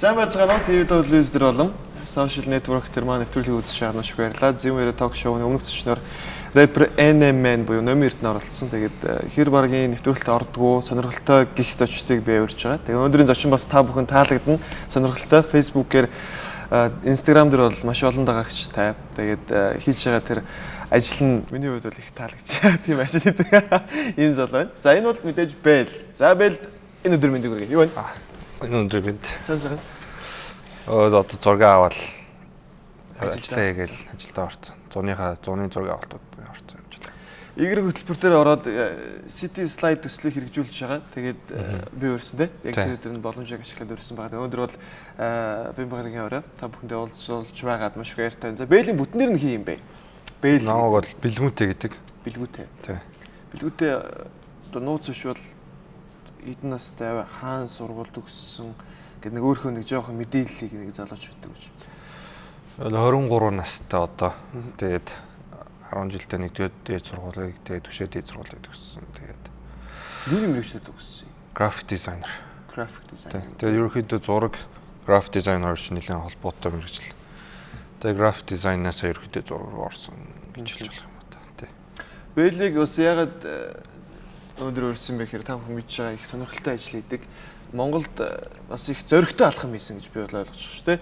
Сайн байцгаана уу? TV телевизээр болон social network төр маань нэвтрүүлгийг үзэж байгаа маш их баярлалаа. Zimmer talk show-ны өмнөх зочноор rapper NMN буюу номер 2-т оролцсон. Тэгээд хэр баргийн нэвтрүүлэлтэд ордгоо сонирхолтой гих зочдыг би урьж байгаа. Тэгээд өнөөдрийн зочин бас та бүхэн таалагдана. Сонирхолтой Facebook-ээр Instagram дээр бол маш олон дагагч тай. Тэгээд хийж байгаа тэр ажил нь миний хувьд бол их таалагдчихаа. Тийм ажил хийдэг. Ийм зал байна. За энэ бол мэдээж Бэл. За Бэл энэ өдөр мэндийг хүргэе. Юу байна? Энэ өдөр мэнд. Сайн. Одоо зураг аваад ажилдаа хийгээл ажилдаа орсон. Зуны зураг авалтууд орсон юм жишээ. Игэр хөтөлбөр дээр ороод City Slide төслийг хэрэгжүүлж байгаа. Тэгээд би өрсөн дээ. Яг тэр өдөр нь боломжийг ашиглаад өрсөн байгаа. Өнөөдөр бол Бямбагийн орой та бүхэндээ уулзуулж байгаад маш их баяртай. За Бэлийн бүтнээр нь хий юм бэ? Бэл намайг бол бэлгүүтэй гэдэг. Бэлгүүтэй. Тий. Бэлгүүтэй одоо нууц швал эдэн настай хаан сургуульд өгсөн гэдэг нэг өөрхөө нэг жоохон мэдээллийг нэг залууч өгдөг гэж. 23 настай одоо. Тэгээд 10 жилдээ нэг дээд сургуулийг тэгээд түшээ дээд сургуулийг төгссөн. Тэгээд юу юм мэргэжлээд төгссөн? Graphic designer. Graphic designer. Тэгээд ерөнхийдөө зураг graphic designer шиг нэлээд холбоотой мэргэжил. Тэгээд graphic design-аас ерөнхийдөө зураг руу орсон гэж хэлж болох юм байна. Тий. Бэлийг ус ягаад өндөр өрсөн бэ гэхээр та бүхэн мэдж байгаа их сонирхолтой ажил хийдэг. Монголд бас их зөрөгтэй алхам хийсэн гэж би бол ойлгож байгаа шүү дээ.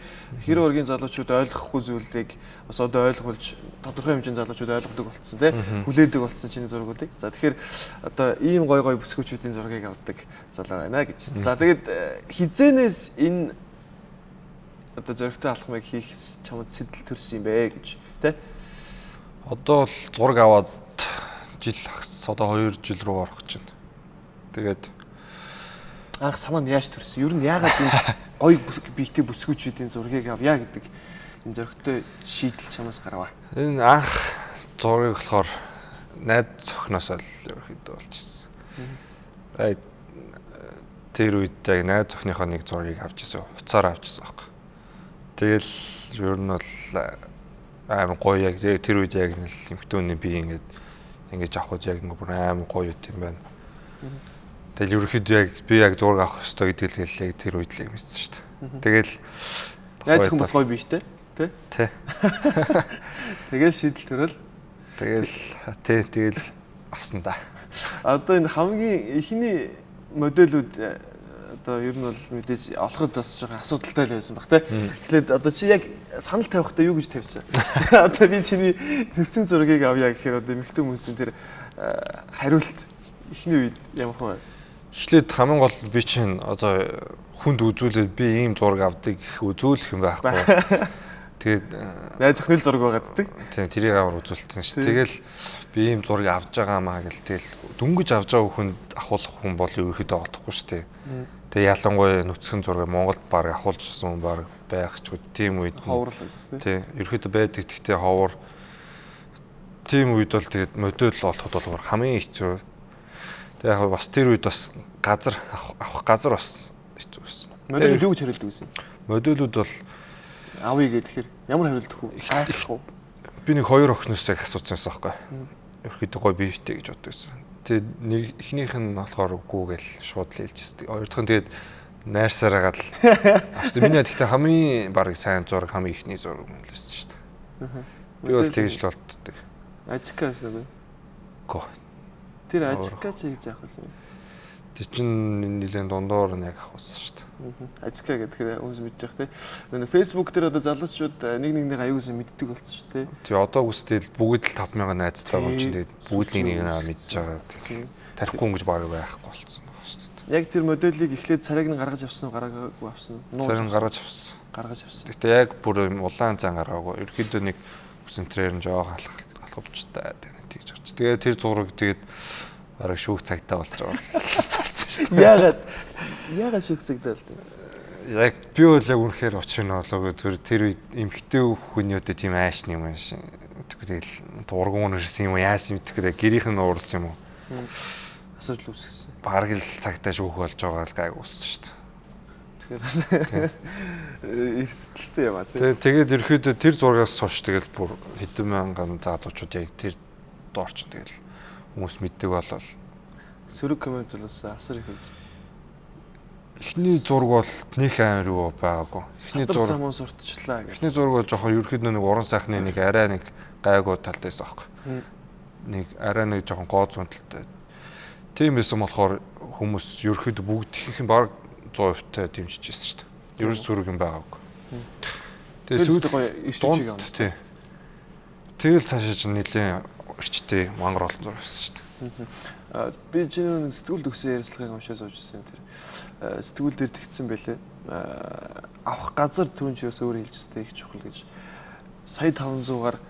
Хэрэв өргийн залуучууд ойлгохгүй зүйлийг бас одоо ойлгуулж тодорхой хэмжээний залуучууд ойлгодог болцсон тий. Хүлээдэг болцсон чиний зургуудыг. За тэгэхээр одоо ийм гой бүсгүүчүүдийн зургийг авдаг залуу байна гэж. За тэгээд хизэнээс энэ одоо зөрөгтэй алхмыг хийх чамд сэтэл төрсөн юм бэ гэж тий. Одоо л зураг аваад жил одоо 2 жил рүү орох гэж байна. Тэгээд анх санаа нь яаж төрсөн? Ер нь яагаад энэ гоё биетэй бүсгүүчүүдийн зургийг авъя гэдэг энэ зөрөгтэй шийдэл чамаас гарваа. Энэ анх зургийг болохоор найз зохноос л ерөөхдөө болчихсон. Тэр үед яг найз зохныхоо нэг зургийг авч ирсэн. Уцаар авч ирсэн аахгүй. Тэгэл ер нь бол амар гоё яг тэр үед яг эмхтөний би ингэж авахд яг бүр амар гоё юм байна. Тэгэл ерөөхдөө яг би яг зураг авах хэрэгтэй гэдэг л яг тэр үед л юм хэлсэн шүү дээ. Тэгэл найз хүн бас гоё биетэй тий? Тий. Тэгэл шийдэл төрөл. Тэгэл авсан да. Одоо энэ хамгийн ихний модельүүд одоо ер нь бол мэдээж олоход бас жоохон асуудалтай л байсан баг тий. Тэгэхээр одоо чи яг санал тавихдаа юу гэж тавьсан? Одоо би чиний төвцөн зургийг авъя гэхээр одоо эмэгтэй хүмүүсийн тэр хариулт ихний үед ямар хөө? Эхлээд хамгийн гол би чинь одоо хүнд үзүүлээд би ийм зураг авдаг үзүүлэх юм байхгүй. Тэгээд найз охины зураг байгаад дий. Тийм тэрийг аваар үзүүлсэн шүү. Тэгэл би ийм зураг авж байгаамаа гэл тэгэл дүнгэж авж байгаа хүнд ахуулах хүн бол ерөөхдөө олдохгүй шүү дээ. Тэгээ ялангуяа нүцгэн зураг Монголд баг ахуулжсэн хүн баг байх ч үгүй тийм үед ховор л байсан тийм ерөөхдөө байдаг гэхдээ ховор тийм үед бол тэгээд модель олоход бол хамгийн хэцүү. Тэгээ яг бас тэр үед бас газар авах газар бас хэцүү байсан. Модельүүд юу гэж хариулдаг байсан? Модельүүд бол авъя гэхээр ямар хариулдаг вэ? Хайх уу? Би нэг 2 охиноос яг асуусан байхгүй. Ерөөхдөө гоё биетэй гэж боддог байсан. Тэгээд нэг эхнийх нь болохоор үгүй гээл шууд л хэлжсэн. Хоёр дахь нь тэгээд найрсараагаад л авсан. Миний гэхдээ хамгийн баг сайн зураг хамгийн ихний зураг юм л байсан шүү дээ. Би бол тэгж л болтдог. Ажика гэсэн үг үү? Гоо. Тэр ажика чиг заах байсан юм. Тэр чинь нэлээд дундуур нь яг авсан шүү дээ. Ажика гэдэг хүмүүс мэдж байгаа те. Нөгөө Facebook дээр одоо залуучууд нэг нэгнээ аюулсан мэддэг болсон шүү те. Тэгээ одоо үстэл бүгд л 5000 найзтай болж тэгээд бүгд нэг нэг мэдж байгаа. Тарихгүй ингэж баг байхгүй болсон байгаа шүү дээ. Яг тэр модельийг эхлээд царайг нь гаргаж авсан уу, гаргаагүй авсан уу? Царайг гаргаж авсан. Гаргаж авсан. Гэтэ яг бүр улаан цан гаргаагүй. Ерөнхийдөө нэг центрээр нь жоох алхавчтай тэгж гарч. Тэгээ тэр зураг тэгээд бараг шүүх цагтаа болж байгаа. Яагаад шүүх цагтаа болтой? Яг би бол яг үнэхээр очих нь болоо зүгээр тэр үед эмхтэй хүнийудэд тийм аашны юм шиг. Тэгэл дургуун ирсэн юм уу яасан юм тэгэхэд гэрийнх нь ууралсан юм уу? Асуудал үүсгэсэн. Бараг л цагтаа шүүх болж байгаа л гайг үүссэн шүү дээ. Тэгэхээр ихсэлтэй юм аа тий. Тэгээд ерөөхдөө тэр зургаас хойш тэгэл бүр хэдэн мянган залуучууд яг тэр доорч тэгэл хүмүүс мэддэг болол. Сөрөг коммент бол асар их үзсэн. Эхний зураг бол нөх амар юу байгаагүй. Эхний зураг самуу сурталчлаа гэх. Эхний зураг бол жоохон ерөөхдөө нэг уран сайхны нэг арай нэг гайгүй талдайсан аахгүй. Нэг арай нэг жоохон гоо зүүнтэлтэй. Тийм байсан болохоор хүмүүс ерөөхдөө бүгд ихэнх нь баг 100% дэмжижсэн шүү дээ. Ерөөс зураг юм байгаагүй. Тэгээд сүүлд гоё ишчиг юм. Тийм. Тэгэл цаашаа ч нэлийн өрчтэй мангар олон зураг байсан шүү дээ. Би чинь нэг сэтгүүл төгсөн ярилцлагыг уншаад сууж ирсэн тэр. Сэтгүүл дээр тэгсэн байлээ. Авах газар түрүүн ч бас өөр хэлжтэй их чухал гэж. Сая 500-аар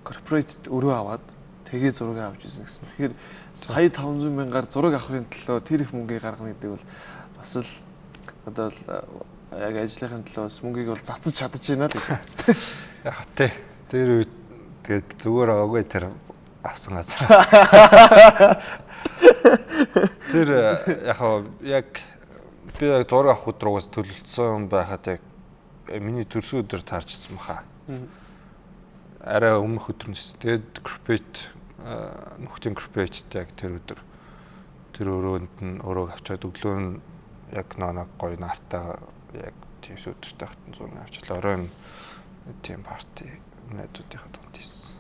корпорат өрөө аваад тэгээ зураг авч ирсэн гэсэн. Тэгэхээр сая 500 мянгаар зураг авахын төлөө тэр их мөнгөийг гаргана гэдэг бол бас л одоо л яг ажлынхын төлөө бас мөнгийг бол цацаж чадаж байна л гэж бодсон. Яг тий. Тэр үед тэгээд зүгээр байгаагүй тэр авсан газар. Тэр яг би яг зураг авах өдрөөс төлөвлөсөн байхад яг миний төрсөн өдөр таарчсан баха. Арай өмнөх өдрнөөс тэгээд корпорат нөхдийн корпоратт яг тэр өдөр тэр өрөөнд нь өрөөг авчаад өглөө нь яг нэг гоё нартаа яг тийм өдөртэй хатан зураг авчлаа. Оройн тийм парти найзуудынхаа донд хийсэн.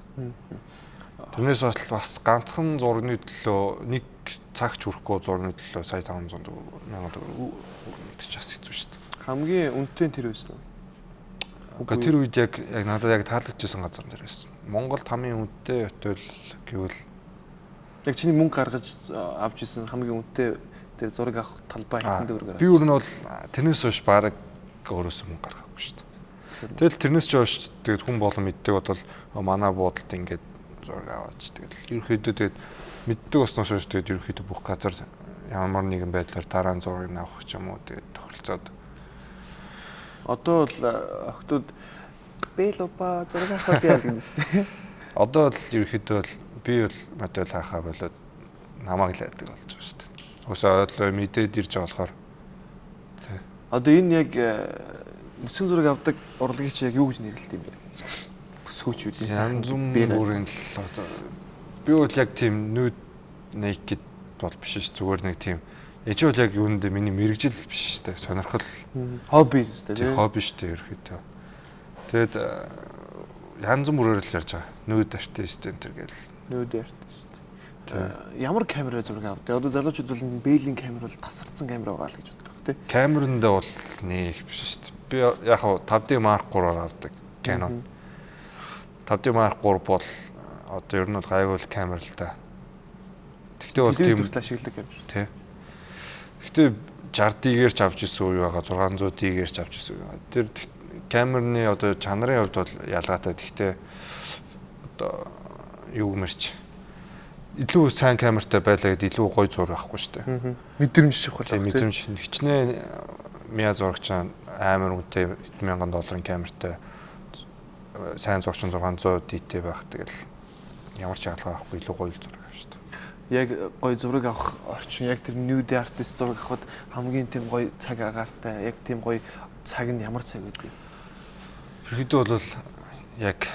Тэрнээс бас ганцхан зургийн төлөө нэг цагч хүрэхгүй зургийн төлөө сая 500 мянга төгрөг өгч бас хэцүү шүү дээ. Хамгийн үнэтэй тэр байсан уу? Уга тэр үед яг надад яг таалагдчихсан газар дээр байсан. Монголд хамгийн үнэтэй хотел гэвэл яг чиний мөнгө гаргаж авч исэн хамгийн үнэтэй тэр зураг авах талбай хэдэн төгрөгөөр. Би өөр нь бол тэрнээс хойш баг өөрөөсөө мөнгө гаргахгүй шүү дээ. Тэгэл тэрнээс ч хойш тэгээд хүн болон мэддэг бодвол манай буудалд ингээд зураг аваач тэгэл ерөөхдөө тэгээд мэддэг болсноос хойш тэгээд ерөөхдөө бүх газар ямар нэгэн байдлаар дараа нь зургийг авах ч юм уу тэгээд тохиролцоод одоо л охтууд бэлопа зураг авах яа гэдэг нь шүү дээ. Одоо л ерөөхдөө л би бол модель хаахаа болоод намайг л яадаг болж байгаа шүү дээ. Өсөө мэдээд ирж байгаа болохоор тий. Одоо энэ яг мөсөн зураг авдаг урлагийг чи яг юу гэж нэрлэдэг юм бэ? Бүсгүүчүүдийн янз бүрийн л одоо би бол яг тийм nude naked бол биш ш зүгээр нэг тийм ээж бол яг юунд миний мэрэгжил биш шүү дээ. Сонирхол хобби шүү дээ. Тийм хобби шүү дээ ерөөхдөө. Тэгэд янз бүрээр л ярьж байгаа. Nude artist энэ төр гэл. Nude artist. Ямар камераар зураг авдаг? Одоо залуучууд бол бэйлийн камер бол тасарсан камер байгаа л гэж боддог тий. Камерандаа бол нэг биш шүү дээ. Би яг 5D Mark 3-аар авдаг Canon. 5D Mark 3 бол одоо ер нь бол гайгүй камер л та. Тэгтээ бол тийм ашигладаг юм шүү. Тий. Тэгтээ 60D-гээр ч авч ирсэн үе байгаа 600D-гээр ч авч ирсэн үе байгаа. Тэр камерны одоо чанарын хувьд бол ялгаатай. Тэгтээ одоо юу гэмэрч илүү сайн камертай байлаа гэд илүү гоё зураг авахгүй шүү дээ. Мэдрэмж шихвал. Тийм мэдрэмж хичнээн мяа зурагч амар үнэтэй $1000 камертай сайн зурагч 600 дт байх тэгэл ямар ч ялгаа авахгүй илүү гоё зураг авах шүү дээ. Яг гоё зураг авах орчин яг тэр nude artist зураг авахд хамгийн тийм гоё цаг агаартай яг тийм гоё цаг нь ямар цаг гэдэг. Ерөнхийдөө бол яг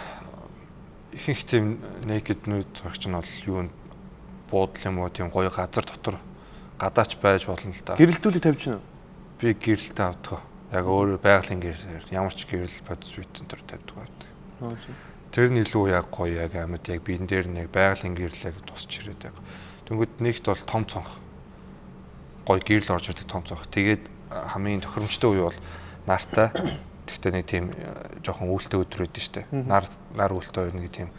ихэнх тийм naked nude зурагч нь бол юунд буудал юм уу тийм гоё газар дотор гадаач байж болно л да. Гэрэлтүүлэг тавьж гинэ. Би гэрэлтээ авдаг. Яг өөр байгалийн гэрэл ямар ч гэрэл бодисвитэн төр тавьдаг байдаг. Тэр нь илүү яг гоё яг амьд яг биен дээр нэг байгалийн гэрлэг тусч ирээд байгаа. Тэнгүүд нэгт бол том цонх. Гоё гэрэл орж ирдэг том цонх. Тэгээд хамгийн тохиромжтой үе бол нартай. Тэгтээ нэг тийм жоохон үүлтэй өдөр өгдөн штэ. Нар үүлтэй нэг тийм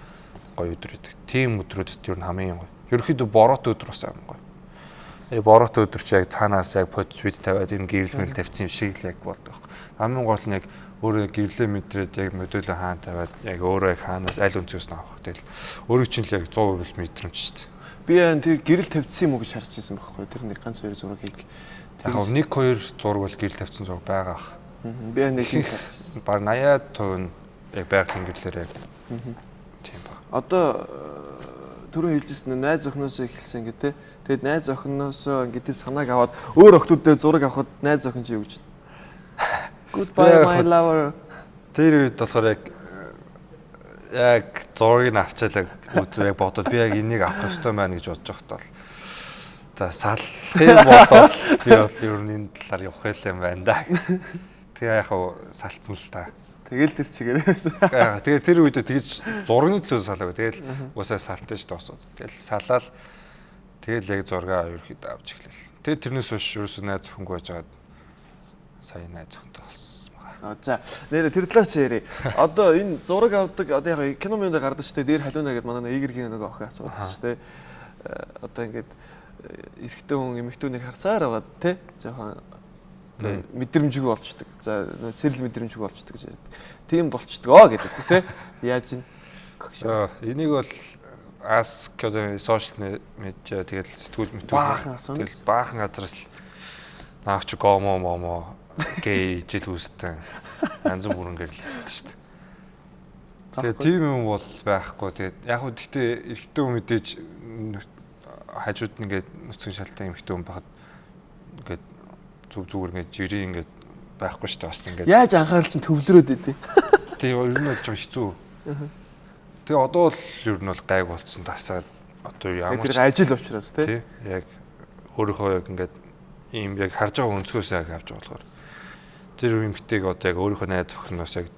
гоё өдөр өгдөг. Тийм өдрүүдэд ер нь хамгийн гоё. Ерөнхийдөө бороотой өдөр бас амар гоё. Бороотой өдөр чи яг цаанаас яг подсвит тавиад юм гэрэлмэл тавьсан юм шиг л яг болдог. Хамгийн гол нь яг өөрөө гэрлээ мэдрээд яг модуль хаан тавиад яг өөрөө яг хаанаас аль өнцгөөс нь авах тэгэл өөрөө чинь л яг 100% мэдрэмж шүү дээ. Би тэр гэрэл тавьчихсан юм уу гэж харж ирсэн байхгүй. Тэр нэг ганц хоёр зургийг яг нэг хоёр зураг бол гэрэл тавьсан зураг байгаа ах. Би нэг юм харж ирсэн. Баг 80% нь яг байгалийн гэрлэлээр яг тийм ба. Одоо түрүү хэлжсэн найз охиноос эхэлсэн гэдэг. Тэгэд найз охиноос ингээд санааг аваад өөр охтуудтай зураг авахд найз охин чи юу гэж Goodbye my lover. Тэр үед болохоор яг зургийг авчаалаа үзээ бодоод би яг энийг авах ёстой байна гэж бодож байхдаа бол За салхыг болоод би бол ер нь энэ талаар явах юм байна да. Тэгээ яг хав салцсан л та. Тэгэл тэр чигээр байсан. Тэгээ тэр үед тэгж зургийн төлөө салаагүй. Тэгэл уусаа салтсан шүү дээ осууд. Тэгэл салаал тэгэл яг зургаа ерөөхдөө авч эхлэв. Тэгээ тэрнээс хойш ерөөсөө найз зөвхөнгөө байжгаад сая найз зөвхөнтэй болсон байгаа. За нэр тэр талаар чи ярий. Одоо энэ зураг авдаг одоо яг кино мэндэ гардаг шүү дээ. Дээр халуунаа гэдэг манай Игэргийн нөгөө охин асуудаг шүү дээ. Одоо ингээд эрэгтэй хүн эмэгтэйнийг харцаар байгаа те. Жохон мэдрэмжгүй болчдөг. За сэрэл мэдрэмжгүй болчдөг гэж яриад. Тийм болчдгоо гэдэг те. Яаж ин? Энийг бол ask social media тэгэл сэтгүүл мэтгүүл тэгэл баахан газраас наагч гомо момо гей жил үстэн янз бүрэн гэрэл хэлдэг шүү дээ. Тэгээ тийм юм бол байхгүй. Тэгээд яг хөө гэхдээ эрэгтэй хүн мэдээж хажууд нь ингээд нүцгэн шалтгаан эмэгтэй хүн байхад ингээд зүгээр ингээд жирийн ингээд байхгүй шүү дээ бас ингээд. Яаж анхаарал чинь төвлөрөөд идэв. Тэгээ ер нь бол жоо хэцүү. Тэгээ одоо л ер нь бол гайг болцсон тасаад одоо ямар тэр ажил учраас тий. Яг өөрийнхөө яг ингээд ийм яг харж байгаа өнцгөөс яг авч болохоор тэр эмэгтэйг одоо яг өөрийнхөө найз охиноос яг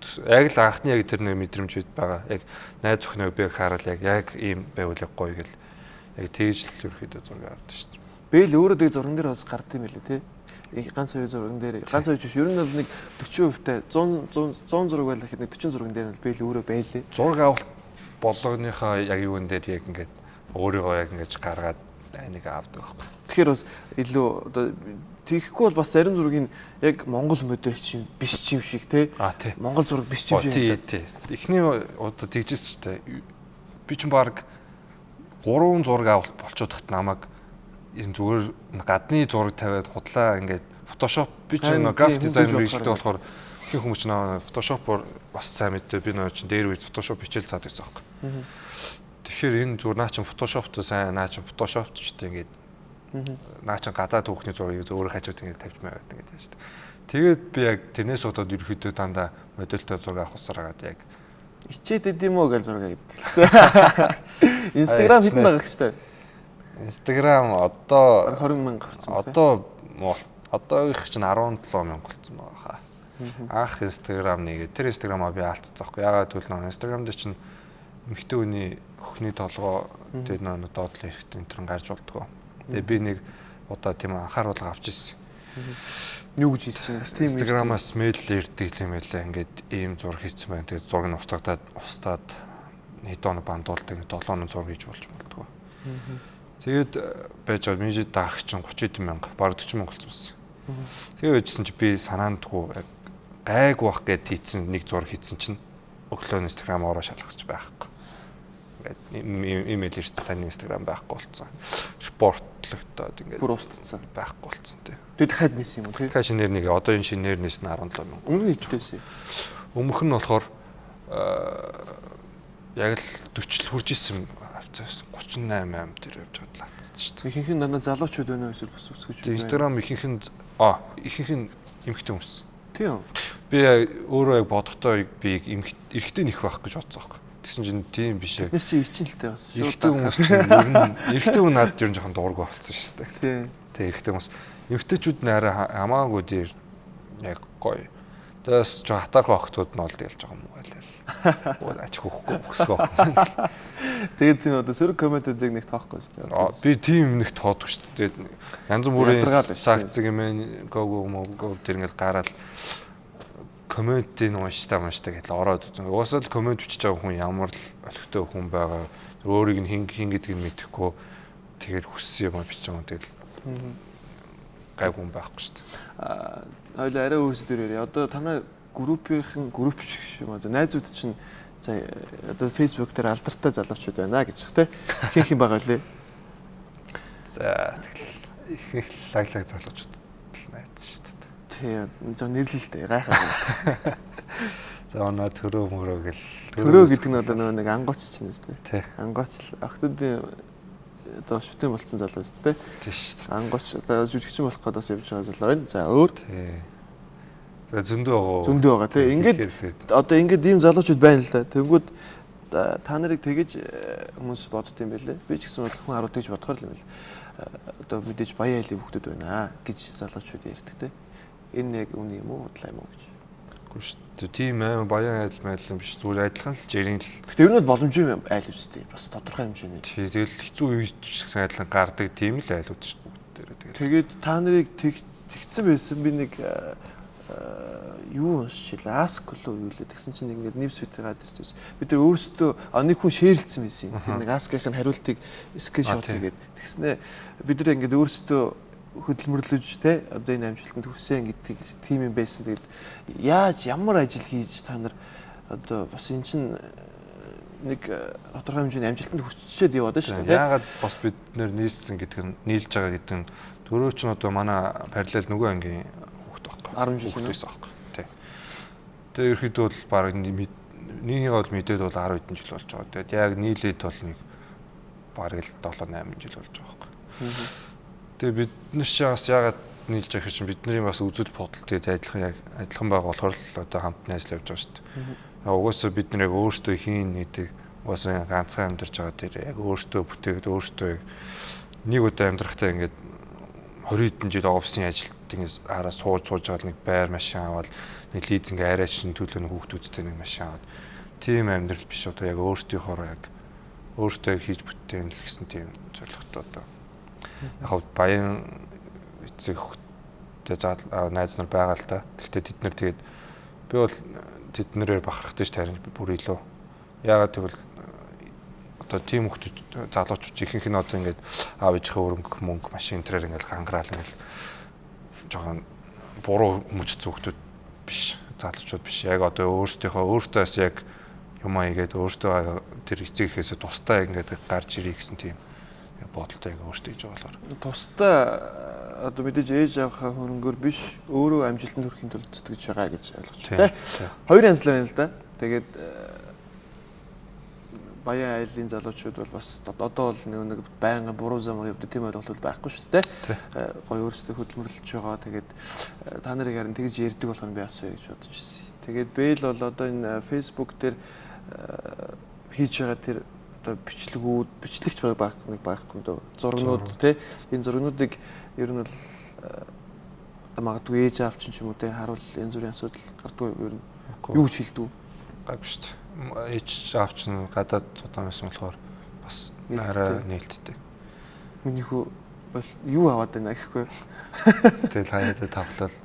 л анхны яг тэр нэг мэдрэмж үйд байгаа. Яг найз охиноо би хараад яг ийм байвал яг гоё гэл яг тэгж л ерөөхдөө зураг авдаг шүү дээ. Би л өөрөө тэг зурган дээр бас гард юм билээ тий. Ганц хоёр зурган дээр ганц хоёр биш ер нь бол нэг 40%-тай 100 зураг байлаа гэхэд нэг 40 зурган дээр нь би л өөрөө байлээ. Зураг авалт болгоныхоо яг юун дээр яг ингээд өөрийгөө яг ингэж гаргаад нэг авдаг байхгүй. Тэгэхээр бас илүү одоо тийхгүй бол бас зарим зургийг яг Монгол модель чинь биш юм шиг тий. Монгол зураг биш юм шиг. Тий. Эхний удаа тэгжсэн шүү дээ. Би ч баг 3 зураг авалт болчиход намайг энэ зүгээр гадны зураг тавиад худлаа ингээд Photoshop би ч нэг график дизайн мэргэжилтэй болохоор хин хүмүүс ч наа Photoshop-оор бас сайн мэдээ би нөө чинь дээр үе Photoshop хичээл цаад байсан байхгүй. Тэгэхээр энэ зүгээр наа чин Photoshop-т сайн наа чин Photoshop-т ч гэдэг ингээд наа чин гадаад түүхний зургийг өөрөө хажууд ингээд тавьж байгаад ингээд байна шүү дээ. Тэгээд би яг тэрнээс удаад ерөөхдөө дандаа модельтэй зураг авах усараад яг ичээд идэм үү гэж зураг гэдэг шүү дээ. Instagram хэдэн байгаа гэж дээ. Instagram одоо 20,000 гарсан. Одоо их чинь 17,000 болсон байгаа хаа. Анх Instagram нэгээ тэр Instagram-аа би алдсан байхгүй. Ягаад гэвэл нөө Instagram дээр чинь эмэгтэй хүний хөхний толгоо тэр нөө доотлын хэрэгтэй энэ гарч болдгоо. Тэгээ би нэг удаа тийм анхааруулга авч ирсэн. Юу гэж хэлж чинь бас тийм Instagram-аас мэйл ирдэг юм байлаа. Ингээд ийм зураг хийсэн байна. Тэгээд зургийг устдаад хэд хоног бандуулдаг 7 хоног зураг хийж болж болдгоо. Тэгээд байж байгаа миний даах чинь 30,000 бараг 40,000 болсон. Тэгээ байжсэн чи би санаандгүй гайг бах гэд хийсэн нэг зураг хийсэн чинь өглөө Instagram-ороо шалгасч байхгүй. Ингээд имэйл ирсэн таны Instagram байхгүй болсон. Репортлогдоод ингээд бүр устцсан байхгүй болсон тий. Тэгээд дахиад нээсэн юм уу тий? Дахиад шинээр нэг одоо энэ шинээр нээсэн 17,000. Өмнө хийжсэн. Өмнөх нь болохоор яг л 40 хүрж исэн 38 дээр явж байгаа лавцсан шүү дээ. Ихэнх нь дандаа залуучууд байна уу эсвэл бас ус гэж үү? Instagram ихэнх нь эмэгтэй хүмүүс. Тийм. Би өөрөө яг бодохдоо би эрэгтэй нэх байх гэж бодсон байхгүй. Тэгсэн чинь тийм биш яг. Тэс чи ичнэлтэй бас. Эрэгтэй хүмүүс чинь ер нь эрэгтэй хүн надад ер нь жоохон дуургүй болсон шүү дээ. Тийм. Тэг эрэгтэй хүмүүс. Эмэгтэйчүүд нь арай хамаагүй дээр яг гоё. Тэс жоо хатаарх охтууд нь бол тэгэл жоохон муу байлаа. Ач хөөхгүй өсгөө. Тэгээд тийм одоо сөрөг комментүүдийг нэг тоохгүй шүү дээ. Би тийм нэг тоодгүй шүү дээ. Янз бүрийн сагцэг юм гоо тэр ингээд гараад комментийг унштай гэдэл ороод үзэн. Уусаа л коммент бичиж байгаа хүн ямар л олигтой хүн байгаа. Өөрийг нь хин гэдгийг нь мэдэхгүй тэгэл хүссэн юм бичиж байгаа. Тэгэл гайг хүн байхгүй шүү дээ. Хоёул арай өөрсдөө одоо танай групп шиг юм аа. Найзууд чинь за одоо Facebook дээр алдартай залуучууд байна гэж бах тий. Хин байгаа лээ. За их лаглаг залуучууд найз шүү дээ. Тийм. За нэрлэлтэй гайхаа. За оноо төрөө мөрөө гэл. Төрөө гэдэг нь одоо нэг ангууч чинь үстэй. Тий. Ангууч охтуудын одоо шүтэн болцсон залуу үстэй. Тий шүү дээ. Ангууч одоо жүжигчин болох гээд бас явж байгаа залуу байна. За өөр. Тий. За зөндөө байгаа тий. Ингээд одоо ингээд ийм залуучууд байна л да. Тэнгүүд та нарыг тэгэж хүмүүс бодд юм байлээ. Би ч гэсэн хүн харуу тэгж бодохоор л юм байл. одоо мэдээж баян айлын хүүхдүүд байна гэж залуучууд ярьдаг те. Энэ яг үний юм уу худлаа юм уу гэж. Үгүй шүү дээ. Тийм аим баян айл майл биш зүгээр адилхан л жирийн л. Гэтэ ер нь боломжгүй айл үстэй. Бас тодорхой хэмжээний. Тэгэл хэцүү үед ч гэсэн адилхан гардаг тийм л айлууд шүү дээ. Тэгээд та нарыг тэгсэн байсан би нэг юу уншчихлаа. Ask лөө юу лээ. Тэгсэн чинь ингээд newsfeed гараад ирсэн. Бид нар өөрсдөө нэг хүн шеэрлсэн байсан юм. Тэр нэг ask-ийн хариултыг скриншот хийгээд тэгснэ бид нар ингээд өөрсдөө хөдөлмөрлөж те одоо энэ амжилтанд хүрсэн гэдэг тийм юм байсан. Тэгээд яаж ямар ажил хийж та нар одоо бас эн чинь нэг тодорхой хэмжээний амжилтанд хүрчихэд яваад шүү дээ. Яагаад бас бид нэр нийлсэн гэдэг нь нийлж байгаа гэдэг нь түрүү ч одоо манай параллел нөгөө ангийн хүүхд байхгүй. 10 жил хүүхдээс байхгүй. Тий. Тэгээ ерөөхдөө бол баг нийгмийн бол мэдээд бол 10 хэдэн жил болж байгаа. Тэгээд яг нийлээд бол нэг баг л 7-8 жил болж байгаа байхгүй. Тэгээ бид нар ч бас яагаад нийлж байгаа хэрэг чинь бидний бас үзэл бодол тэгээд адилхан байгаа болохоор л одоо хамт найзлаа явж байгаа шүү дээ. Угаасаа бид нар яг өөрсдөө хийн гэдэг угаасаа ганцхан амьдарч байгаа тэр яг өөрсдөө бүтээгээд өөрсдөө нэг удаа амьдрахтаа ингээд 20 хэдэн жил офисын ажилт ингэж араа сууж байгаа нэг байр машин аваад нэг лизинг арайч нь төлөө нэг хүүхдүүдтэй нэг машин аваад тийм амьдрал биш одоо яг өөртөөхөөр яг өөртөө хийж бүтээн л гэсэн тийм зорилготой одоо яг баян эцэг хүүхдтэй найз нар байгаа л та. Гэхдээ тэд нар тэгээд би бол тэднэрээр бахархдаг ш тарин бүр илүү. Яагаад гэвэл одоо тийм хүүхдүүд залуучууд ихэнх нь одоо ингээд аав ээжийнхээ өрөнгөх мөнгө машин тэрээр ингээд хангараал ингээд жоохон буруу хүмүүжсэн хүүхдүүд биш. Залуучууд биш. Яг одоо өөртөөс яг юм аагээд өөртөө тэр эцэгийнхээсээ тустай ингээд гарч ирэх гэсэн тийм бодолтой яг өөртөө хийж байгаа болохоор. Тустай одоо мэдээж ээж авахаа хөрөнгөөр биш өөрөө амжилтанд хүрэхин тулд зүтгэж байгаа гэж ойлгож байна. Хоёр янзлаа байна л да. Тэгээд баян айлын залуучууд бол бас одоо бол нэг байнга буруу замаар явдаг тийм ойлголт байхгүй шүү дээ. Гоё өөрсдөө хөдөлмөрлөж байгаа. Тэгээд та нарыг харин тэгж ярьдаг болох нь би асууя гэж бодож ирсэн. Тэгээд Бэл бол одоо энэ Facebook дээр хийж байгаа тэр одоо бичлэгч байхгүй дөө зургнууд тий энэ зургнуудыг ер нь бол магадгүй ээж аав ч юм уу тий харуул энэ зүрийн асуудал гардгүй ер нь юу гэж хэлдэг вэ? Гайгүй шүү дээ. Ээж аав ч гадаад удаан байсан болохоор бас арай нээлттэй. Миний хүү бол юу аваад байна гэхгүй. Тэгэл хаяада тавлал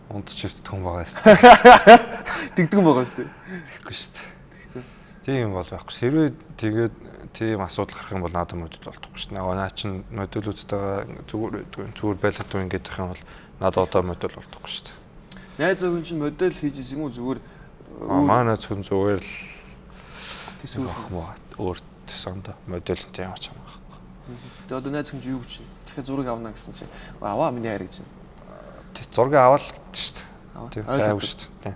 унд чивт хүн байгаа шүү дээ. Тэгдэгэн байгаа шүү дээ. Тэгэхгүй шүү дээ. Тийм бол байхгүй. Хэрвээ тэгээд тийм асуудал гарах юм бол надад мөдөл болдохгүй шүү дээ. Наа чин мөдөлүүдтэйгээ зүгээр байлгаад уу ингэж явах юм бол надад одоо мөдөл болдохгүй шүү дээ. Найз охин чинь модель хийж исэн юм уу зүгээр манай зөвхөн зүгээр л тийм өөр төсөнд модельтэй явж байгаа байхгүй. Тэгээд одоо найз охин юу гэж тэгэхээр зураг авна гэсэн чинь аваа миний хайр гэж. Тэг зураг аваад шүү дээ. Тийм гайвш шүү дээ.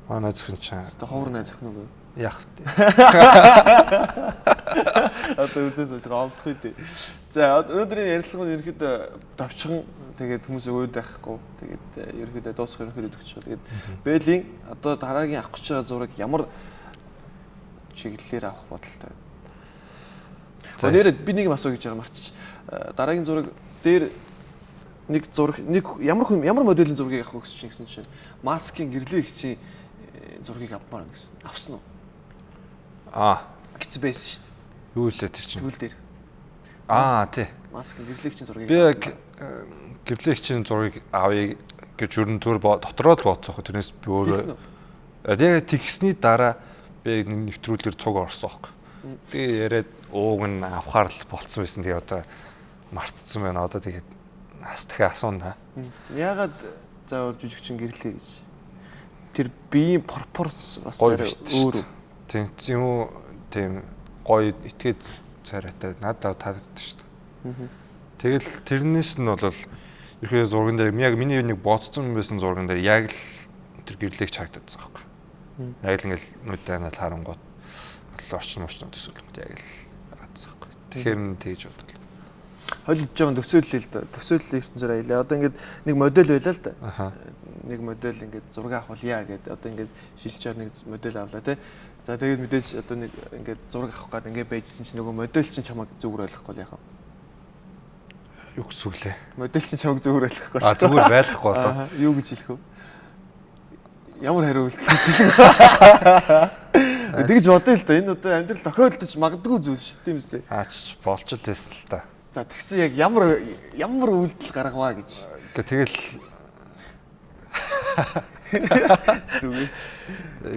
Манай зөвхөн чинь ховор найз охин уу? Яг тий. Одоо үзээс олж гомдох үү. За өнөөдрийн ярилцлагын ерөөхдөө давчхан тэгээд хүмүүсээ өөд байхгүй. Тэгээд ерөөхдөө дуусах ерөөхдөө өгч байгаа. Тэгээд Бэлийн одоо дараагийн авах гэж байгаа зураг ямар чиглэлээр авах бодолтой байна? За нэрээ би нэг юм асуу гэж байгаа марчиж. Дараагийн зураг дээр нэг зураг нэг ямар моделийн зургийг авах гэж гэсэн чинь маскын гэрлийн ихчийн зургийг авмаар гэсэн. Авсан уу? Гэц байсан шүү дээ. Юу илээ тэр чинь? Тэгвэл дээр. Тий. Маскын гэрлэгчийн зургийг. Би яг гэрлэгчийн зургийг авъя гэж өрн зүр дотроо л бодсоох. Тэрнээс би өөрөө яг тэгсний дараа би нэвтрүүлгээр цуг орсон аахгүй. Тэгээ яриад ууг нь авахаар л болцсон байсан. Тэгээ одоо мартцсан байна. Одоо тэгээд дахиад асууна. Яагаад заавал жүжигчин гэрлээ гэж? Тэр биеийн пропорц бас өөр. Тийм гоё итгээд царайтай надад таалагддаг шүү дээ. Тэгэл тэрнээс нь бол ихээр зурган дээр яг миний нэг бодсон байсан зурган дээр яг л тэр гэрлийг чагтадсан байхгүй. Яг л ингээл нүдэнэл харангууд орчин төсөөлөлт яг л хаацсан байхгүй. Тэгэхээр тэгж бодлоо. Хойлж байгаа төсөөлөл л да. Төсөөлөл ертөнцөөр аялаа. Одоо ингээд нэг модель байлаа л да. Нэг модель ингээд зураг авахулъя гэдэг. Одоо ингээд шилжээр нэг модель авлаа тий. За тэгээд мэдээж одоо нэг ингээд зураг авах гээд ингээд байжсэн чинь нөгөө модель чинь чамайг зүгээр ойлгохгүй яах вэ? Юу гэсэн үг лээ? Модель чинь чамд зүгээр байлгахгүй. Зүгээр байлгахгүй болоо. Юу гэж хэлэх вэ? Ямар хариу үйлдэл. Тэгж бодъё л да. Энэ одоо амьдрал тохиолдож магадгүй зүйл шүү дээ юм зү. Болж л байсан л та. За тэгсэн яг ямар үйлдэл гаргаваа гэж. Тэгэл Зүгээс.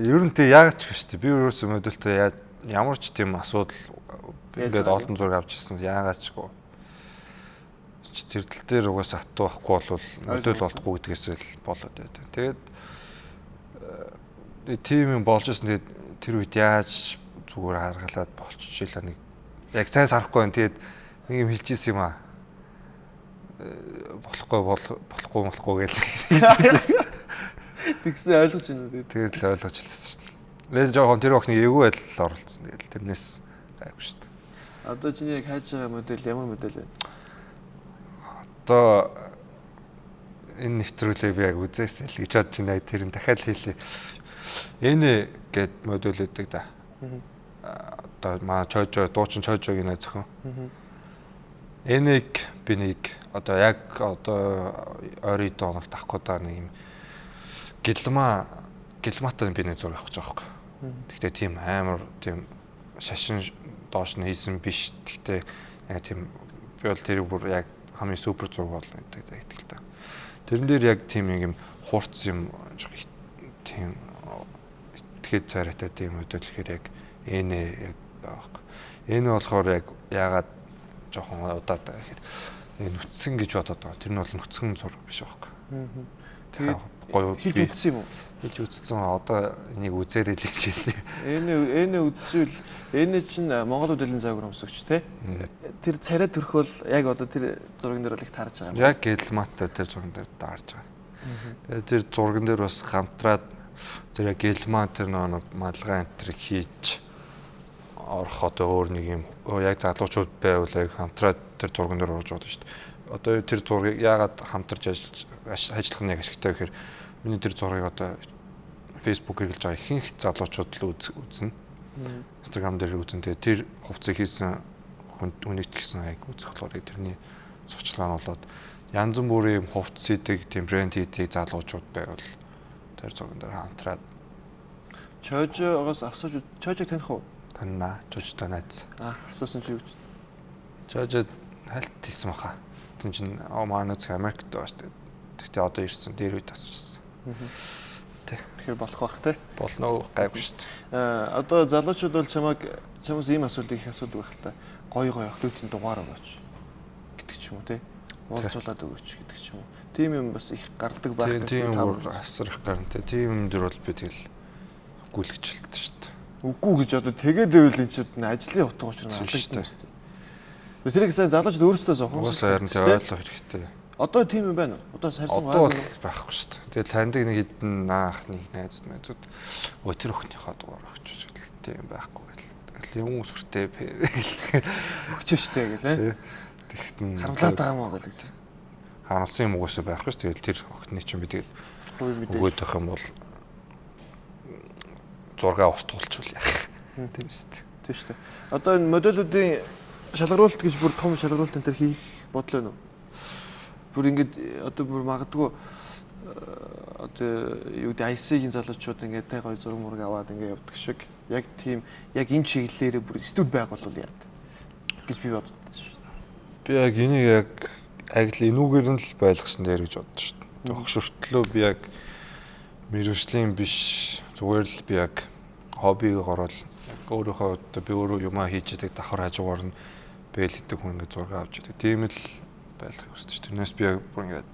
ер нь тэг яг ч шүү дээ. Би өөрөөсөө модельтэй ямар ч тийм асуудал ингээд олон зураг авч ирсэн. Яагаад ч гоо. Тэр тал дээр угаасаа хатуу байхгүй бол модель болохгүй гэдгээс л болоод байдаг. Тэгээд тийм юм болж ирсэн. Тэгээд тэр үед яаж зүгээр харгалаад болчихжээ нэг яг сайн сарахгүй байна. Тэгээд нэг юм хэлчихсэн юм аа. Болохгүй гэж хэлсэн. Тэгсэн ойлгож байна үү? Тэгээд л ойлгож хэлсэн шүү дээ. Лээ жоохон тэр охины эвгүй байдал оролцсон. Тэгээд тэрнээс гайгүй шүү дээ. Одоо чиний яг хайж байгаа модель ямар модель вэ? Одоо энэ нэвтрүүлгийг би яг үзээсэй л гэж бодож байна. Тэр нь дахиад хэлье. Энэ гэд модель өгдөг да. Одоо маа чойжо дуучин чойжогийн нэ зохион. Энийг би нэг одоо яг одоо ойрын дооног тахгүй даа нэг юм гэлмаатай би нэг зураг авах гэж байгаа юм. Гэхдээ тийм амар тийм шашин доош нь хийсэн биш. Гэхдээ яг тийм би бол тэр бүр яг хамгийн супер зураг болно гэдэг л та. Тэрэн дээр яг тийм юм хурц юм тийм итгэж царайтай тийм хөдөлгөөр яг энэ яг байгаа. Энэ болохоор яг яагаад жоохон удаад байгаа гэхээр нүцгэн гэж бодоод байгаа. Тэр нь бол нүцгэн зураг биш байхгүй. Тэгээд гоё хийж үзсэн юм уу? Хийж үзсэн. Одоо энийг үзээрэй л гэж хэлээ. Энэ үзчихвэл энэ чинь Монгол хөдөлгөөний загвар өмсөгч тий. Тэр царай төрх бол яг одоо тэр зурган дээр бол их таарж байгаа юм. Яг гэлмаатай тэр зурган дээр таарж байгаа. Тэгээд тэр зурган дээр бас хамтраад тэр яг гэлмаа тэр нэг малгай энтрийг хийж орох одоо өөр нэг юм яг залуучууд байвал яг хамтраад тэр зурган дээр орж байгаа шүү дээ. Одоо тэр зургийг яагаад хамтарч ажиллах нь яг ашигтай вэ гэхээр миний тэр зургийг одоо Facebook-ийг хэлж байгаа ихэнх залуучууд л үзнэ. Instagram дээр үзнэ. Тэгээ тэр хувцсыг хийсэн хүнийг гэсэн яг үзэх болохоор тэрний сурчлагаа нь болоод янз бүрийн хувцс хийдэг, тийм брэнд хийдэг залуучууд байвал тэр зурган дээр хамтраад Чойжоогоос асууж Чойжог таних уу? Таньна. Чойжтой найз. Асуусан чи юу гэж? Чойжод хальт хийсэн баха. Тин чин Манайц Америкт байгаа шүү дээ. Тэгтээ одоо ирсэн дээр үед асуужсэн. Тэгэхээр болох бах те. Болно гайгүй шүү дээ. Одоо залуучууд бол чамаас ийм асуултыг их асуудаг байх л та. Гоё охтуудын дугаар өгөөч гэдэг ч юм уу те. Уулзуулаад өгөөч гэдэг ч юм уу. Тийм юм бас их гардаг байх гэдэг тийм асар их гарна те. Тийм юм дөр бол би тэгэл гүйлгчлээ шүү дээ. Үгүй гэж одоо тэгээд байвал энэ чинь ажлын утга учир нь алдагдана шүү дээ. Тэрийг сайн залуучууд өөрсдөө ухамсарлаж харин тэ ойлгох хэрэгтэй. Одоо тийм юм байна уу? Одоо сарсан байхгүй шүү дээ. Тэгээд таньдаг нэг хэдэн наах нэг найзууд өө тэр өхнийхөө дугаар өгч тийм байхгүй гэл. Тэгэл юм сүртэй өгчөө штэ гэл. Тэгтэн харуулаад байгаа юм уу гэл. Харуулсан юм угаасаа байхгүй шүү. Тэгэл тэр өхний чинь би тэгээд өгөөд байх юм бол зургаа устгуулчихвал яах. Тийм шүү дээ. Тийм шүү дээ. Одоо энэ модулуудын шалгаруулалт гэж бүр том шалгаруулалт энэ төр хийх бодлоо нөө. Бүр ингээд одоо бүр магадгүй одоо юу гэдэг IC-ийн залуучууд ингээд тай гоё зураг мураг аваад ингээд явдаг шиг яг тийм яг энэ чиглэлээрээ бүр студ байгуулвал яад гэж би боддог шүү дээ. Би яг энийг яг агил энүүгээр нь л байлгасан дээр гэж боддог шүү дээ. Тогшөртлөө би яг мэргэжлийн биш зүгээр л би яг хоббиг ороод яг өөрийнхөө одоо би өөрөө юмаа хийж байгаа давхар хажуугаар нь бэл хийдэг хүн ингээд зураг авч идэг. Тийм л байлгах хүсэж шүү. Тэрнээс би яг бүр ингээд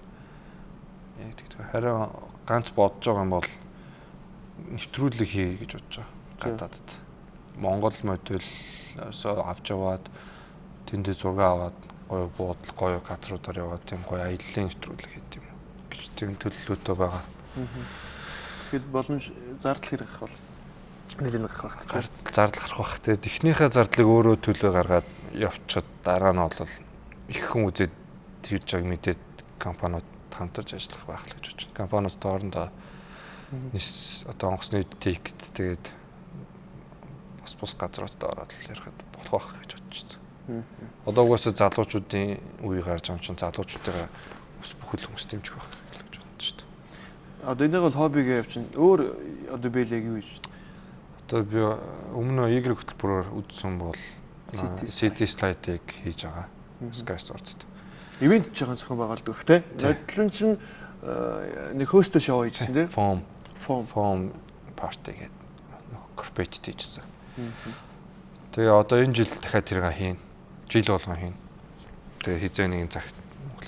яг тэгдэг. Харин ганц бодож байгаа юм бол нэвтрүүлэг хий гэж бодож байгаа. Гадаадд. Монгол модельс авч яваад тэндээ зураг аваад гоё буудал гоё газруудаар яваад тийм гоё аяллаа нэвтрүүлэг хийх юм гэж тийм төлөвлөлтөө байгаа. Тэгэхэд боломж зардал хэрэг бол нэлээд гарах байх. Зардал гарах байх. Тэгээд эхнийхээ зардлыг өөрөө төлөө гаргаад явчихад дараа нь бол их хүн үзээд тэрж байгааг мэдээд компаниуд хамтарч ажиллах байх л гэж бодож байна. Компаниуд хоорондоо нийс одоо онгоцны тикет тэгээд бус газруудад ороод л ярихад болох байх гэж бодож байна. Одоо угаасаа залуучуудын үе гарч байгаа юм чинь залуучуудаа бас бүхэл хүмүүс дэмжих байх гэж бодож шүү дээ. Одоо энийг бол хоббигээ явуулчихна. Өөр одоо бэлэг юу гэж? Одоо би өмнө игрэг хөтөлбөрөөр үзсэн бол City Slide-ыг хийж байгаа. Skysword-д. Ивент жоохон зохион байгуулдаг гэх те. Нодлон чинь нэг хөөстө шоу хийжсэн те. Foam party гэдэг корпоратив хийжсэн. Тэгээ одоо энэ жил дахиад тэрийг хийн. Жил болгон хийн. Тэгээ хизээ нэгэн цагт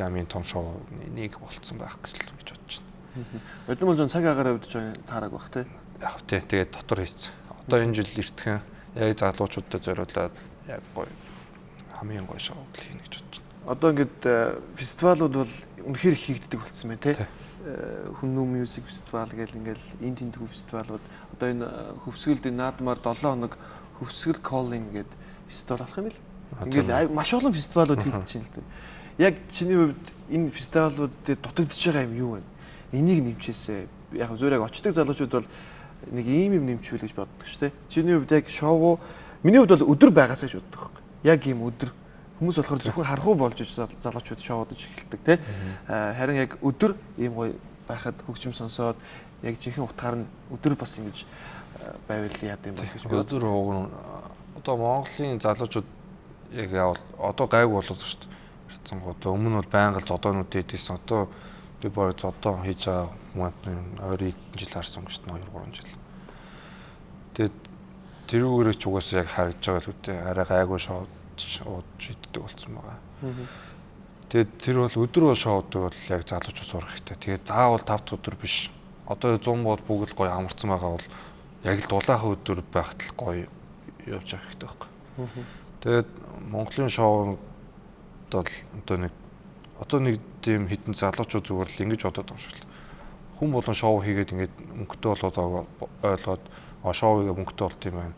Монголын том шоу нэг болцсон байх гэж бодож байна. Өдөр бол цаг агаараа өвдөж таараг бах те. Яг тий тэгээд дотор хийцэн. Одоо энэ жил эртхэн яг залуучуудад зориулаад яг гоё хамгийн гоё шоу хийнэ гэж бодож байна. Одоо ингээд фестивалууд бол үнэхээр их хийгддэг болсон байна те. Хүннүү мьюзик фестивал гэл ингээл энэ тентгүү фестивалууд одоо энэ хөвсгөлд наадмаар 7 хоног хөвсгөл calling гэдэг фестивал болох юм бэл. Ингээл маш олон фестивалууд хийгдэж байна л дээ. Яг чиний хувьд энэ фестивалууд дээр дутагдж байгаа юм юу вэ? Энийг нэмчээсээ яг зөвхөн очдог залуучууд бол нэг ийм юм нэмчүүл гэж боддог шүү дээ. Чиний хувьд яг шоу миний хувьд бол өдөр байгаасаа гэж боддог байхгүй. Яг ийм өдөр хүмүүс болохоор зөвхөн харахуу болж залуучууд шоудаж эхэлдэг тий. Харин яг өдөр ийм гоё байхад хөгжим сонсоод яг жинхэнэ утгаар нь өдөр бас ингэж байвал яад юм бол гэж боддог. Өдөр одоо Монголын залуучууд яг явал одоо гайгүй болоод шүү дээ. Одоо өмнө бол байнга л зодоонууд хийдсэн. Одоо би баг зодоо хийж байгаа хүмүүс ойрын жил харсан гэж байна 2-3 жил. Тэгээд тэрүүгээрээ ч угаасаа яг харагдж байгаа л үгүй арай гайгүй шоудж иддэг болсон байгаа. Тэгээд тэр бол өдөр бол шоудаг бол яг залуучууд сурах хэрэгтэй. Тэгээд заавал 5 дахь өдөр биш. Одоо 100 бол бүгд гоё амарсан байгаа бол яг л дулаахан өдөр байхад л гоё явж явах хэрэгтэй байхгүй. Тэгээд Монголын шоу бол одоо нэг тийм хитэн залуучууд зүгээр л ингэж бодоод байгаа юм шиг л. Хүн болон шоу хийгээд ингэж мөнгөтэй болоод ойлгоод шоу хийгээ мөнгөтэй болт юм байна.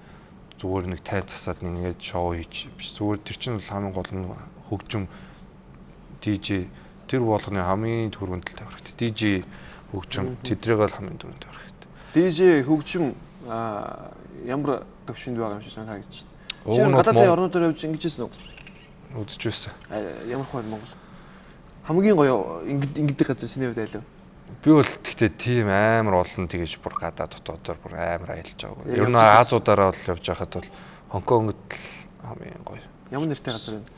Зүгээр нэг тай засаад ингэж шоу хийж биш. Зүгээр тэр чинь хамгийн гол нь хөгжим DJ тэр болгоны хамгийн түрүүнд л тавих хэрэгтэй. DJ хөгжим тэдрийг л хамгийн түрүүнд тавих хэрэгтэй. DJ хөгжим ямар төвшөнд байгаа юм шиг санагдаж байна. Чи гадаадын орнуудаар явж ингэжсэн үү? Үзэж байсан. Ямар хөө Монгол хамгийн гоё ингэдэг газар шинэ үед айлв. Би бол тэгтээ тийм амар олон тэгэж бүр гадаа дотоодоор бүр амар аялж байгаа. Ер нь Азиудаараа бол явж байхад бол Хонконгд л хамгийн гоё. Ямар нэртэй газар вэ?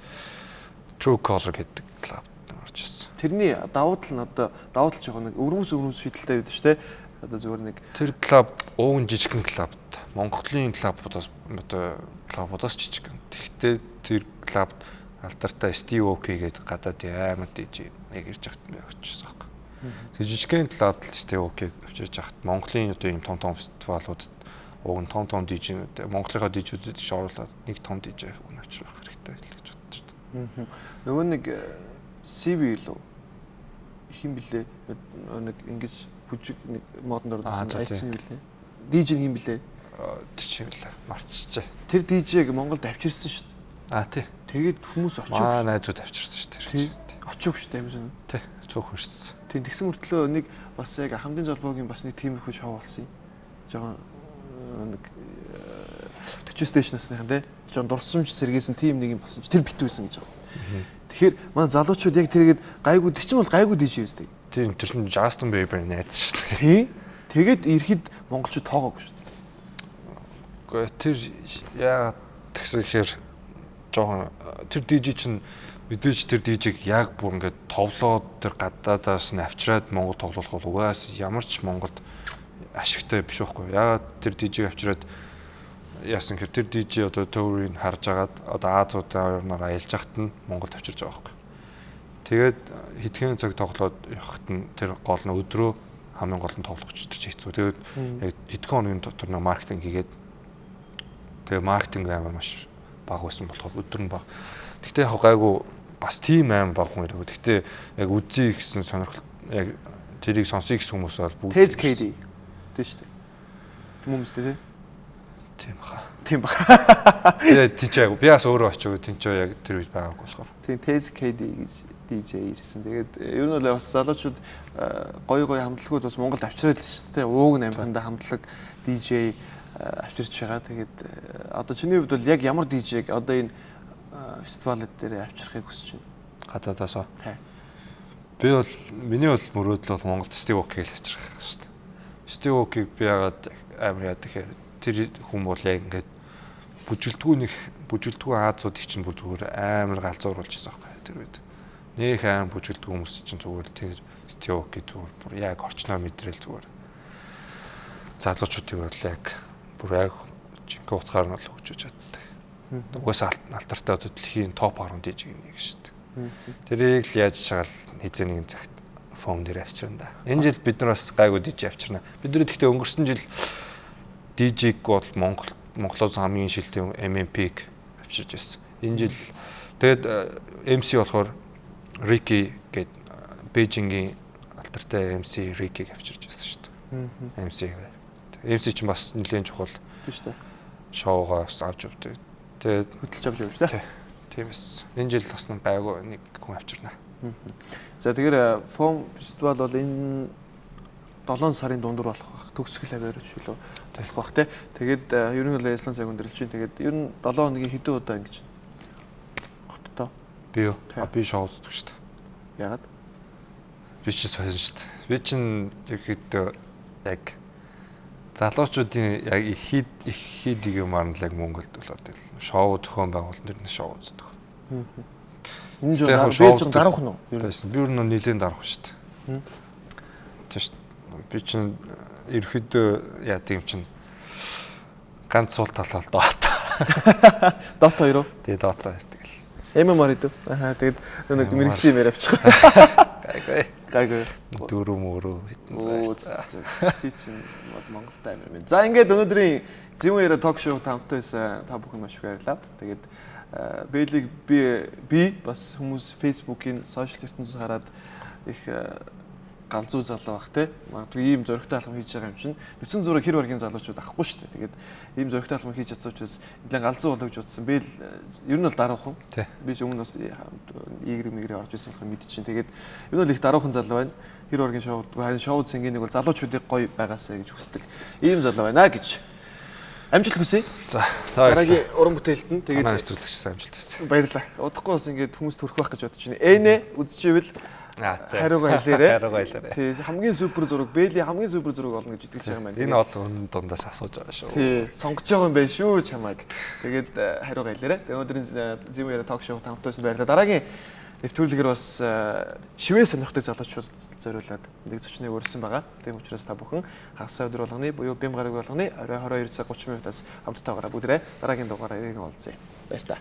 True Color гэдэг клуб орж ирсэн. Тэрний давуу тал нь одоо давуу тал жоохон нэг өвөрмөс шийдэлтэй байдаг шүү дээ. Одоо зүгээр нэг тэр клуб ууган жижигхэн клуб. Монголын клубудаас одоо клубудаас жижигхэн. Тэгтээ тэр клуб алдартай STOK гэдэг гадаадын аймаг DJ яг ирж хахад би очижсэн байхгүй. Тэгээ жижигхэн клуб STOK авчирж хахад Монголын одоо ийм том фестивалуудад ууган том DJ-нүүд Монголынхаа DJ-үүдийг шоруулаад нэг том DJ өгнө авчрах хэрэгтэй гэж бодож байна. Нөгөө нэг CV лөө хин блэ нэг ингэж бүжиг нэг модонд орсон ажил билээ. DJ хин блэ? Тэр чинь л марччихжээ. Тэр DJ-г Монголд авчирсан шүү дээ. Тий. Тэгээд хүмүүс очив. Найзууд авчирсан шүү дээ. Очив шүү дээ юм шиг. Тий. Цөөхөн шсэн. Тийм тэгсэн мөртлөө нэг бас яг хамтын залбоогийн бас нэг тиймэрхүү шоу болсон юм. Жогон нэг 40 стейшнасныхан тий. Жон дурсамж сэргээсэн тийм нэг юм болсон ч тэр битүүсэн гэж байгаа. Тэгэхээр манай залуучууд яг тэргээд гайгүй тэр чинь бол гайгүй DJ үстэй. Тийм тэр чинь Justin Bieber найз шүү дээ. Тий. Тэгээд ирэхэд монголчууд тоогоогүй шүү дээ. Гэхдээ тэр яа тэгсэн ихээр жоохон тэр DJ чинь мэдээж тэр DJ-г яг бүр ингээд товлоод тэр гадаадаас нь авчираад Монгол тоглох бол угаас ямар ч Монголд ашигтай биш байхгүй. Яагаад тэр DJ-г авчираад яасан гэхээр тэр DJ одоо төврийг харж агаад одоо Азиудаа орноор аялж хахад нь Монголд авчирж байгаа байхгүй. Тэгээд хэдхэн цаг тоглоод явахад нь тэр гол нь өдрөө хамгийн гол нь тоглох гэж тэр хэцүү. Тэгээд яг хэдхэн хоногийн дотор нэг маркетинг хийгээд тэгээ маркетинг амар маш бага байсан болохоор өдөр нь бага. Гэхдээ яг гайгүй бас тийм амар бага хүн ирэх. Гэхдээ яг үзье гэсэн сонирхол яг тэрийг сонсъё гэсэн хүмүүс бол бүгд Tez KD тийм шүү дээ. Тийм хүмүүстэй тий. Тийм баха. Тийм баха. Тэгээ тийч би бас өөрөө очив тийч яг тэр үед байгаагүй болохоор. Тийм Tez KD гэж DJ ирсэн. Тэгээд ер нь бол бас залуучууд гоё хамтлагууд бас Монголд авчираад л шүү дээ. Ууг намханда хамтлаг DJ авчирч байгаа. Тэгээд одоо чиний хувьд бол яг ямар DJ-г одоо энэ фестивалд дээр авчрахыг хүсэж байна. Гадаадаас. Тий. Би бол миний бол мөрөөдөл бол Монголд Стив Окиг л авчрах шүү дээ. Стив Окиг би яагаад амар яа тэгэхээр тэр хүн бол яг ингээд бүжгэлдэггүй Азуудыг чинь бүр зүгээр амар галзууруулж байсан байхгүй тэр үед. Нөх амар бүжгэлдэггүй хүмүүс чинь зүгээр тэр Стив Окиг зүгээр бүр яг орчноо мэдрэл зүгээр. Залуучуудыг бол яг бүр яг жинхэнэ утгаар нь бол хөгжиж чаддаг. Угаасаа алдартай одоо дэлхийн топ 10 дижиг нэг шүү дээ. Тэрийг л яаж чагаал хизээ нэгэн цагт фон дээр авчирна да. Энэ жил бид нар бас гайгүй диж авчирна. Бид нар гэхдээ өнгөрсөн жил дижиг бол Монголоос хамгийн шилдэг MMP-г авчирж байсан. Энэ жил тэгээд MC болохоор Рики гээд Бээжингийн алдартай MC Рикиг авчирж байсан шүү дээ. MC чинь бас нэлээд чухал тийм шүү дээ. Шоугоос авч явдаг. Тэгээд хөтлж авч явж шүү дээ. Тийм эс. Энэ жил бас гайгүй нэг хүн авчирна. За тэгэхээр фон фестивал бол энэ 7 сарын дундуур болох бах. Төгсгөл аваар өчөлөө болох бах те. Тэгээд ер нь бол Исланд цаг өндөрлж чинь. Тэгээд ер нь 7 хоногийн хэдэн удаа ингэж хоттой. Би юу? Би шоу үздэг шүү дээ. Яагаад? Би ч сонь шүү дээ. Би чинь ихэд яг залуучуудын яг их хийдэг юм аа яг Монголд болоод байл. Шоу зохион байгуулалт нэр нь шоу үздэг. Энэ жоо дарах нь уу? Байсан. Би ер нь нэлийн дарах шүү дээ. Тийш би чинь ерөөдөө яа тийм чинь ганц суул талаа Dota. Dota 2 уу? Тэгээ Dota ярьдаг л. MMR идэв. Тэгээд нэг мэрэгжлийн мэр авчих. Гайгүй. Дөрөв мөрөө хитэн цай. Чи чинь Монголтай юм байна. За ингээд өнөөдрийн Зэвэн яриа ток шоу тамтай байсан та бүхэн маш их баярлалаа. Тэгээд Бэлийг би бас хүмүүс Facebook-ийн сошиал ертөнцөөс хараад их галзуу залуу бах те. Магадгүй ийм зөрөгтэй алхам хийж байгаа юм чинь. Нүцгэн зураг хэр баргийн залуучууд авахгүй шүү дээ. Тэгээд ийм зөрөгтэй алхам хийж чадсан учраас нэлээд галзуу болоо гэж утсан. Бэл ер нь бол дараахан. Би ч өмнө бас игрэг орж исэн болохыг мэдчихээн. Тэгээд энэ бол их дараахан залуу байна. Хэр баргийн шоуд харин шоуд сэнгийн нэг бол залуучуудыг гоё байгаасаа гэж хүсдэг. Ийм залуу байна гэж. Амжилт хүсье. За. Дараагийн уран бүтээлд нь тэгээд нэвтрүүлэгчсэн амжилт хүсье. Баярлалаа. Удахгүй бас ингээд хүмүүс төрөх байх гэж бодож байна. Энэ үзчихвэл хариугаа хэлээрэй. Хариугаа хэлээрэй. Тий, хамгийн супер зураг, Бэли хамгийн супер зураг олно гэж итгэж байгаа юм байна. Энэ олон дундаас асууж байгаа шүү. Тий, сонгож байгаа юм байна шүү чамайг. Тэгээд хариугаа хэлээрэй. Тэгээд өнөөдрийн Зэвэн яриа ток шоу тамтаас баярлалаа. Дараагийн нэвтрүүлгээр бас шивээ сонирхтой залуучууд зориулаад нэг зочныг өргөсөн байгаа. Тийм учраас та бүхэн хагас өдөр болгоны буюу бям гараг болгоны орой 22 цаг 30 минутаас хамттайгаараа бүгдээ дараагийн дугаараар иргэн уулзъя. Баяр та.